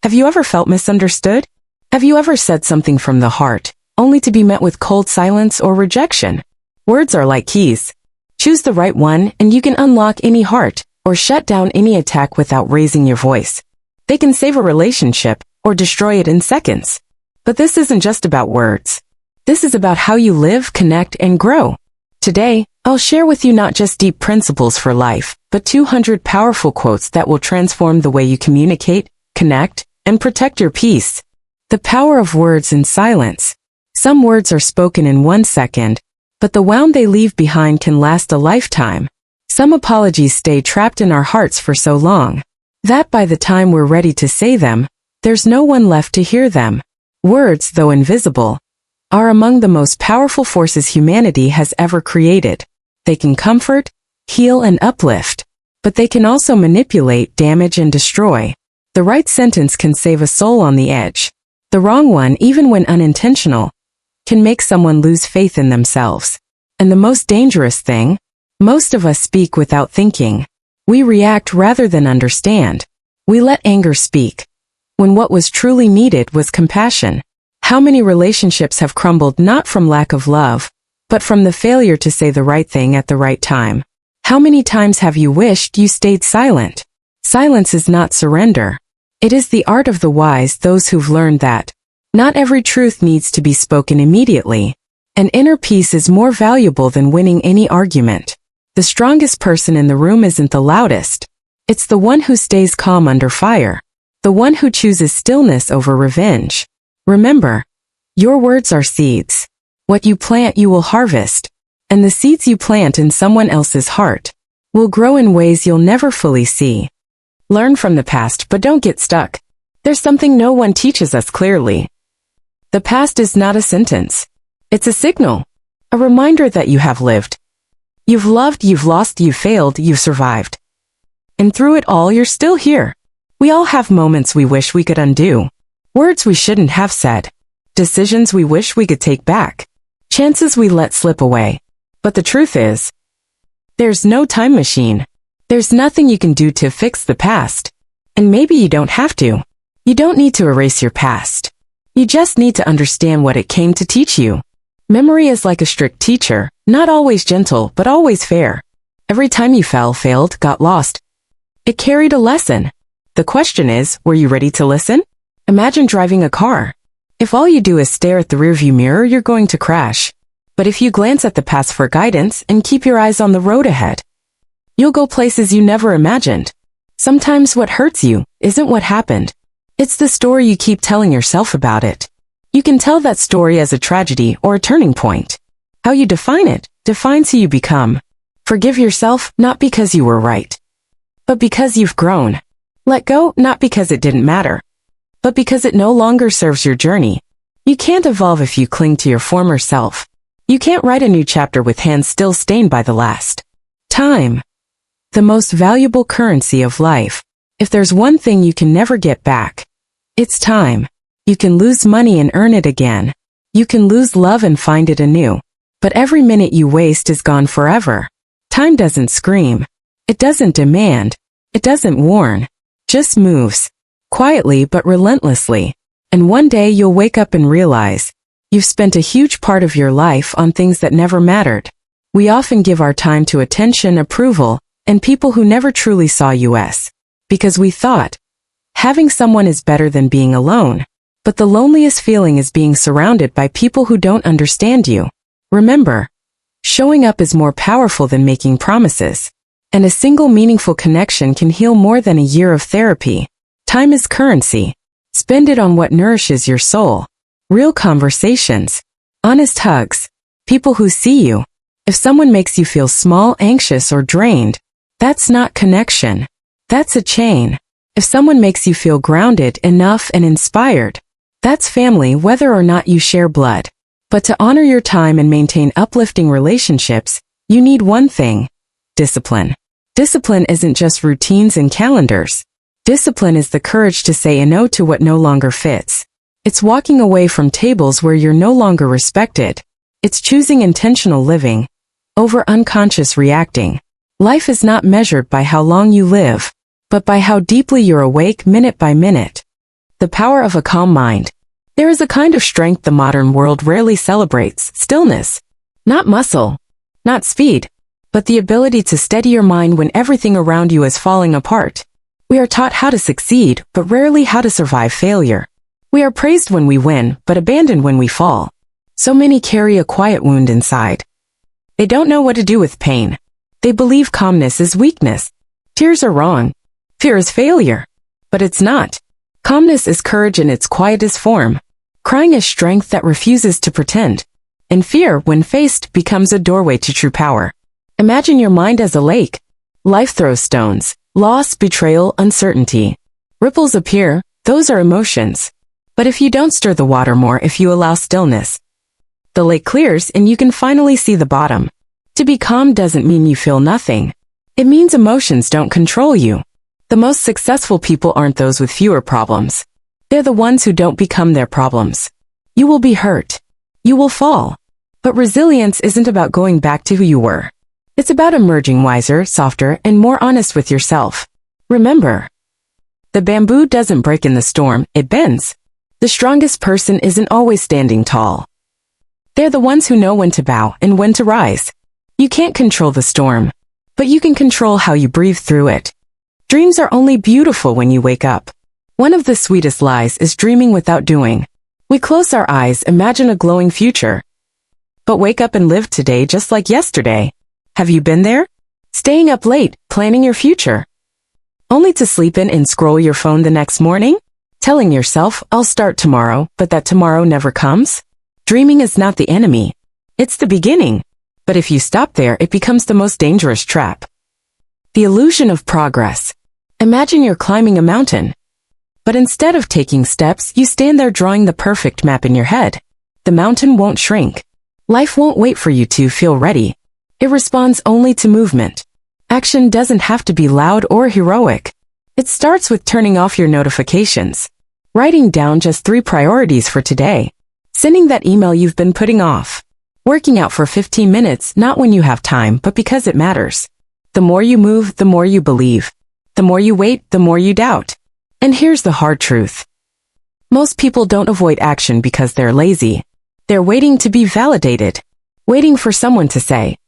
Have you ever felt misunderstood? Have you ever said something from the heart, only to be met with cold silence or rejection? Words are like keys. Choose the right one and you can unlock any heart, or shut down any attack without raising your voice. They can save a relationship, or destroy it in seconds. But this isn't just about words. This is about how you live, connect, and grow. Today, I'll share with you not just deep principles for life, but 200 powerful quotes that will transform the way you communicate, connect, and protect your peace. The power of words in silence. Some words are spoken in 1 second, but the wound they leave behind can last a lifetime. Some apologies stay trapped in our hearts for so long that by the time we're ready to say them, there's no one left to hear them. Words, though invisible, are among the most powerful forces humanity has ever created. They can comfort, heal, and uplift, but they can also manipulate, damage, and destroy. The right sentence can save a soul on the edge. The wrong one, even when unintentional, can make someone lose faith in themselves. And the most dangerous thing, most of us speak without thinking. We react rather than understand. We let anger speak, when what was truly needed was compassion. How many relationships have crumbled not from lack of love, but from the failure to say the right thing at the right time? How many times have you wished you stayed silent? Silence is not surrender. It is the art of the wise, those who've learned that not every truth needs to be spoken immediately. An inner peace is more valuable than winning any argument. The strongest person in the room isn't the loudest. It's the one who stays calm under fire. The one who chooses stillness over revenge. Remember, your words are seeds. What you plant you will harvest. And the seeds you plant in someone else's heart will grow in ways you'll never fully see. Learn from the past, but don't get stuck. There's something no one teaches us clearly. The past is not a sentence. It's a signal. A reminder that you have lived. You've loved, you've lost, you've failed, you've survived. And through it all, you're still here. We all have moments we wish we could undo. Words we shouldn't have said. Decisions we wish we could take back. Chances we let slip away. But the truth is, there's no time machine. There's nothing you can do to fix the past. And maybe you don't have to. You don't need to erase your past. You just need to understand what it came to teach you. Memory is like a strict teacher, not always gentle, but always fair. Every time you fell, failed, got lost, it carried a lesson. The question is, were you ready to listen? Imagine driving a car. If all you do is stare at the rearview mirror, you're going to crash. But if you glance at the past for guidance and keep your eyes on the road ahead, you'll go places you never imagined. Sometimes what hurts you isn't what happened. It's the story you keep telling yourself about it. You can tell that story as a tragedy or a turning point. How you define it defines who you become. Forgive yourself, not because you were right, but because you've grown. Let go, not because it didn't matter, but because it no longer serves your journey. You can't evolve if you cling to your former self. You can't write a new chapter with hands still stained by the last. Time. The most valuable currency of life. If there's one thing you can never get back, it's time. You can lose money and earn it again. You can lose love and find it anew. But every minute you waste is gone forever. Time doesn't scream. It doesn't demand. It doesn't warn. Just moves. Quietly but relentlessly. And one day you'll wake up and realize you've spent a huge part of your life on things that never mattered. We often give our time to attention, approval, and people who never truly saw us. Because we thought having someone is better than being alone. But the loneliest feeling is being surrounded by people who don't understand you. Remember, showing up is more powerful than making promises. And a single meaningful connection can heal more than a year of therapy. Time is currency. Spend it on what nourishes your soul. Real conversations. Honest hugs. People who see you. If someone makes you feel small, anxious, or drained, that's not connection. That's a chain. If someone makes you feel grounded, enough, and inspired, that's family, whether or not you share blood. But to honor your time and maintain uplifting relationships, you need one thing: discipline. Discipline isn't just routines and calendars. Discipline is the courage to say no to what no longer fits. It's walking away from tables where you're no longer respected. It's choosing intentional living over unconscious reacting. Life is not measured by how long you live, but by how deeply you're awake minute by minute. The power of a calm mind. There is a kind of strength the modern world rarely celebrates, stillness. Not muscle, not speed, but the ability to steady your mind when everything around you is falling apart. We are taught how to succeed, but rarely how to survive failure. We are praised when we win, but abandoned when we fall. So many carry a quiet wound inside. They don't know what to do with pain. They believe calmness is weakness. Tears are wrong. Fear is failure. But it's not. Calmness is courage in its quietest form. Crying is strength that refuses to pretend. And fear, when faced, becomes a doorway to true power. Imagine your mind as a lake. Life throws stones. Loss, betrayal, uncertainty. Ripples appear. Those are emotions. But if you don't stir the water more, if you allow stillness, the lake clears and you can finally see the bottom. To be calm doesn't mean you feel nothing. It means emotions don't control you. The most successful people aren't those with fewer problems. They're the ones who don't become their problems. You will be hurt. You will fall. But resilience isn't about going back to who you were. It's about emerging wiser, softer, and more honest with yourself. Remember, the bamboo doesn't break in the storm, it bends. The strongest person isn't always standing tall. They're the ones who know when to bow and when to rise. You can't control the storm, but you can control how you breathe through it. Dreams are only beautiful when you wake up. One of the sweetest lies is dreaming without doing. We close our eyes, imagine a glowing future, but wake up and live today just like yesterday. Have you been there? Staying up late, planning your future, only to sleep in and scroll your phone the next morning? Telling yourself, I'll start tomorrow, but that tomorrow never comes? Dreaming is not the enemy. It's the beginning. But if you stop there, it becomes the most dangerous trap. The illusion of progress. Imagine you're climbing a mountain. But instead of taking steps, you stand there drawing the perfect map in your head. The mountain won't shrink. Life won't wait for you to feel ready. It responds only to movement. Action doesn't have to be loud or heroic. It starts with turning off your notifications. Writing down just 3 priorities for today. Sending that email you've been putting off. Working out for 15 minutes, not when you have time, but because it matters. The more you move, the more you believe. The more you wait, the more you doubt. And here's the hard truth. Most people don't avoid action because they're lazy. They're waiting to be validated. Waiting for someone to say,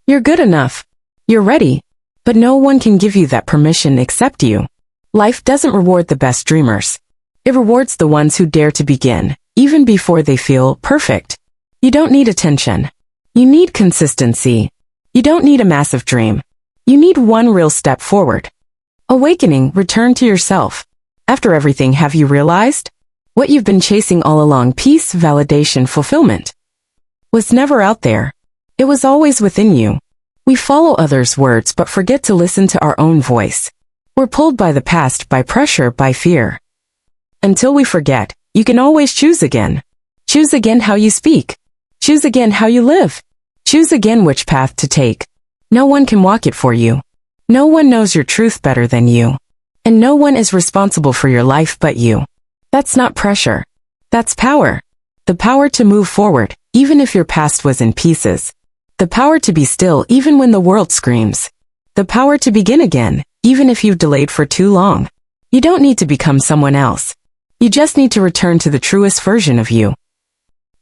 you're good enough. You're ready. But no one can give you that permission except you. Life doesn't reward the best dreamers. It rewards the ones who dare to begin, even before they feel perfect. You don't need attention. You need consistency. You don't need a massive dream. You need one real step forward. Awakening, return to yourself. After everything, have you realized? What you've been chasing all along, peace, validation, fulfillment, was never out there. It was always within you. We follow others' words but forget to listen to our own voice. We're pulled by the past, by pressure, by fear. Until we forget, you can always choose again. Choose again how you speak. Choose again how you live. Choose again which path to take. No one can walk it for you. No one knows your truth better than you. And no one is responsible for your life but you. That's not pressure. That's power. The power to move forward, even if your past was in pieces. The power to be still even when the world screams. The power to begin again, even if you've delayed for too long. You don't need to become someone else. You just need to return to the truest version of you.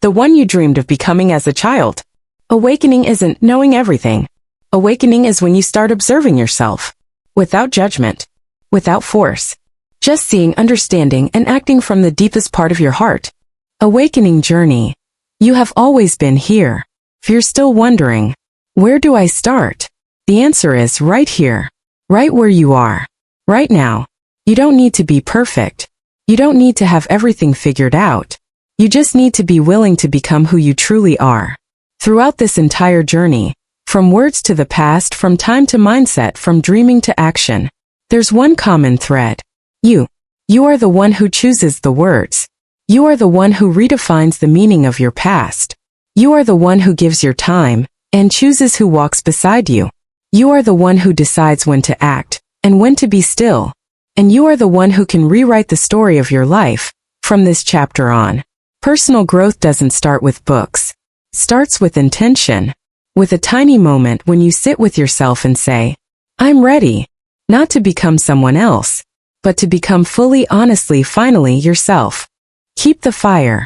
The one you dreamed of becoming as a child. Awakening isn't knowing everything. Awakening is when you start observing yourself. Without judgment. Without force. Just seeing, understanding, and acting from the deepest part of your heart. Awakening journey. You have always been here. If you're still wondering, where do I start? The answer is right here. Right where you are. Right now. You don't need to be perfect. You don't need to have everything figured out. You just need to be willing to become who you truly are. Throughout this entire journey, from words to the past, from time to mindset, from dreaming to action, there's one common thread. You. You are the one who chooses the words. You are the one who redefines the meaning of your past. You are the one who gives your time and chooses who walks beside you. You are the one who decides when to act and when to be still. And you are the one who can rewrite the story of your life from this chapter on. Personal growth doesn't start with books. It starts with intention. With a tiny moment when you sit with yourself and say, I'm ready, not to become someone else, but to become fully, honestly, finally yourself. Keep the fire.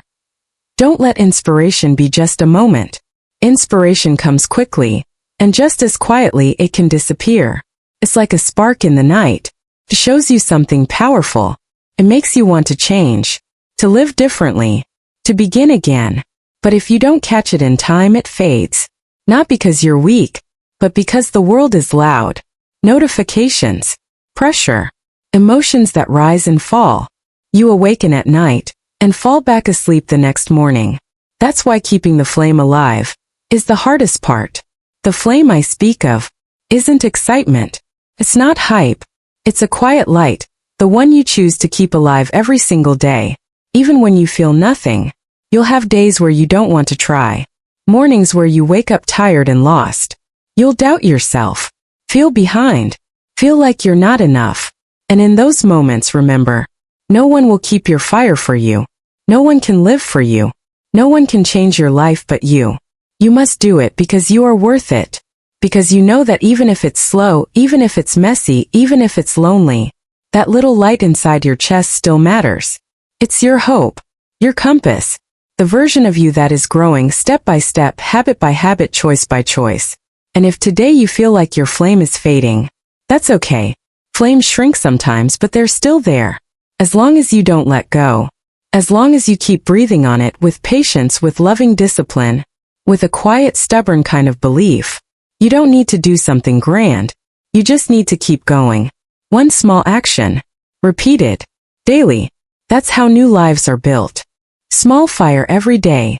Don't let inspiration be just a moment. Inspiration comes quickly, and just as quietly it can disappear. It's like a spark in the night. It shows you something powerful. It makes you want to change, to live differently, to begin again. But if you don't catch it in time, it fades. Not because you're weak, but because the world is loud. Notifications, pressure, emotions that rise and fall. You awaken at night and fall back asleep the next morning. That's why keeping the flame alive is the hardest part. The flame I speak of isn't excitement. It's not hype. It's a quiet light, the one you choose to keep alive every single day. Even when you feel nothing, you'll have days where you don't want to try. Mornings where you wake up tired and lost. You'll doubt yourself, feel behind, feel like you're not enough. And in those moments, remember, no one will keep your fire for you. No one can live for you. No one can change your life but you. You must do it because you are worth it. Because you know that even if it's slow, even if it's messy, even if it's lonely, that little light inside your chest still matters. It's your hope, your compass, the version of you that is growing step by step, habit by habit, choice by choice. And if today you feel like your flame is fading, that's okay. Flames shrink sometimes, but they're still there. As long as you don't let go. As long as you keep breathing on it with patience, with loving discipline, with a quiet, stubborn kind of belief. You don't need to do something grand. You just need to keep going. One small action. Repeated. Daily. That's how new lives are built. Small fire every day.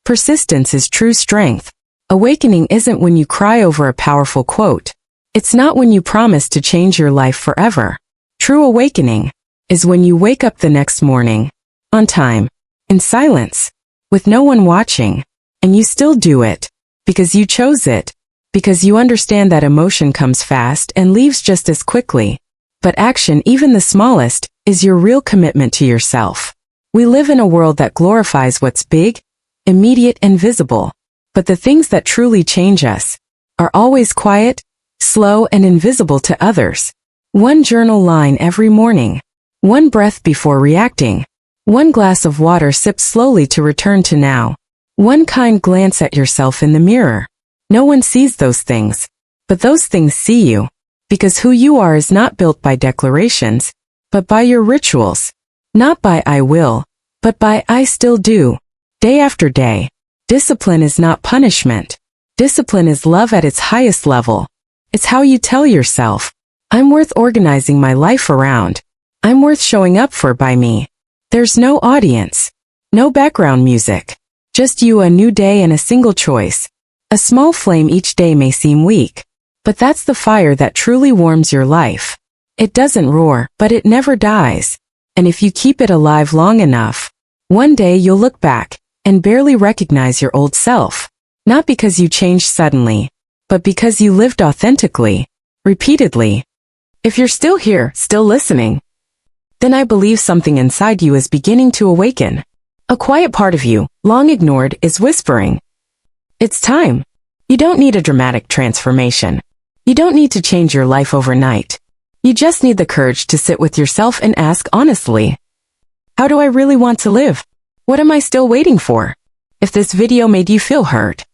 Persistence is true strength. Awakening isn't when you cry over a powerful quote. It's not when you promise to change your life forever. True awakening is when you wake up the next morning, on time, in silence, with no one watching, and you still do it, because you chose it. Because you understand that emotion comes fast and leaves just as quickly. But action, even the smallest, is your real commitment to yourself. We live in a world that glorifies what's big, immediate, and visible. But the things that truly change us are always quiet, slow, and invisible to others. One journal line every morning. One breath before reacting. One glass of water sipped slowly to return to now. One kind glance at yourself in the mirror. No one sees those things, but those things see you, because who you are is not built by declarations, but by your rituals. Not by I will, but by I still do. Day after day. Discipline is not punishment. Discipline is love at its highest level. It's how you tell yourself, I'm worth organizing my life around. I'm worth showing up for by me. There's no audience, no background music, just you, a new day, and a single choice. A small flame each day may seem weak, but that's the fire that truly warms your life. It doesn't roar, but it never dies. And if you keep it alive long enough, one day you'll look back and barely recognize your old self. Not because you changed suddenly, but because you lived authentically, repeatedly. If you're still here, still listening, then I believe something inside you is beginning to awaken. A quiet part of you, long ignored, is whispering, it's time. You don't need a dramatic transformation. You don't need to change your life overnight. You just need the courage to sit with yourself and ask honestly, how do I really want to live? What am I still waiting for? If this video made you feel heard,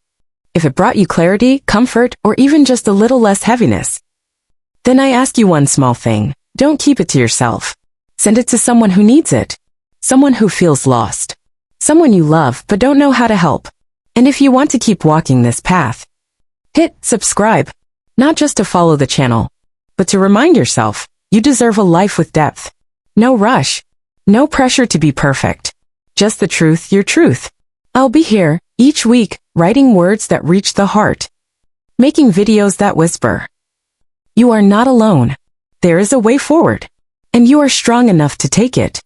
if it brought you clarity, comfort, or even just a little less heaviness, then I ask you one small thing. Don't keep it to yourself. Send it to someone who needs it. Someone who feels lost. Someone you love but don't know how to help. And if you want to keep walking this path, hit subscribe, not just to follow the channel, but to remind yourself you deserve a life with depth. No rush, no pressure to be perfect, just the truth, your truth. I'll be here each week, writing words that reach the heart, making videos that whisper. You are not alone. There is a way forward, and you are strong enough to take it.